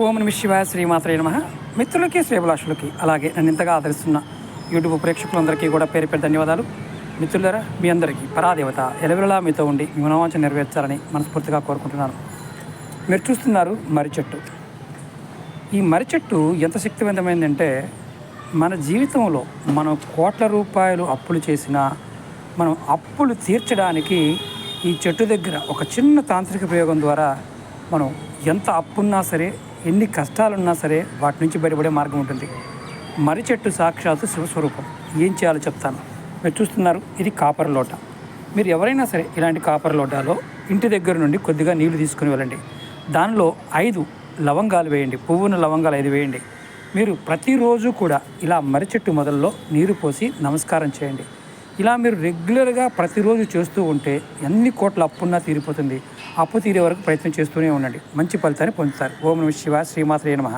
ఓం నమః శివాయ, శ్రీమాత్రే నమః. మిత్రులకి, శ్రేభిలాషులకి, అలాగే నన్ను ఇంతగా ఆదరిస్తున్న యూట్యూబ్ ప్రేక్షకులందరికీ కూడా పేరు పేరు ధన్యవాదాలు. మిత్రులారా, మీ అందరికీ పరాదేవత ఎలవెలలా మీతో ఉండి మీ మనోవాంఛ నెరవేర్చాలని మనస్ఫూర్తిగా కోరుకుంటున్నాను. మీరు చూస్తున్నారు మర్రి చెట్టు. ఈ మర్రి చెట్టు ఎంత శక్తివంతమైందంటే, మన జీవితంలో మనం కోట్ల రూపాయలు అప్పులు చేసినా, మనం అప్పులు తీర్చడానికి ఈ చెట్టు దగ్గర ఒక చిన్న తాంత్రిక ప్రయోగం ద్వారా మనం ఎంత అప్పున్నా సరే, ఎన్ని కష్టాలున్నా సరే వాటి నుంచి బయటపడే మార్గం ఉంటుంది. మర్రి చెట్టు సాక్షాత్తు శివస్వరూపం. ఏం చేయాలో చెప్తాను. మీరు చూస్తున్నారు, ఇది కాపర్ లోట. మీరు ఎవరైనా సరే ఇలాంటి కాపర్ లోటాలో ఇంటి దగ్గర నుండి కొద్దిగా నీళ్లు తీసుకుని వెళ్ళండి. దానిలో 5 లవంగాలు వేయండి. పువ్వున లవంగాలు 5 వేయండి. మీరు ప్రతిరోజు కూడా ఇలా మర్రి చెట్టు మొదల్లో నీరు పోసి నమస్కారం చేయండి. ఇలా మీరు రెగ్యులర్గా ప్రతిరోజు చేస్తూ ఉంటే ఎన్ని కోట్ల అప్పున్నా తీరిపోతుంది. అప్పు తీరే వరకు ప్రయత్నం చేస్తూనే ఉండండి. మంచి ఫలితాన్ని పొందుతారు. ఓం నమః శివాయ, శ్రీమాత్రే నమః.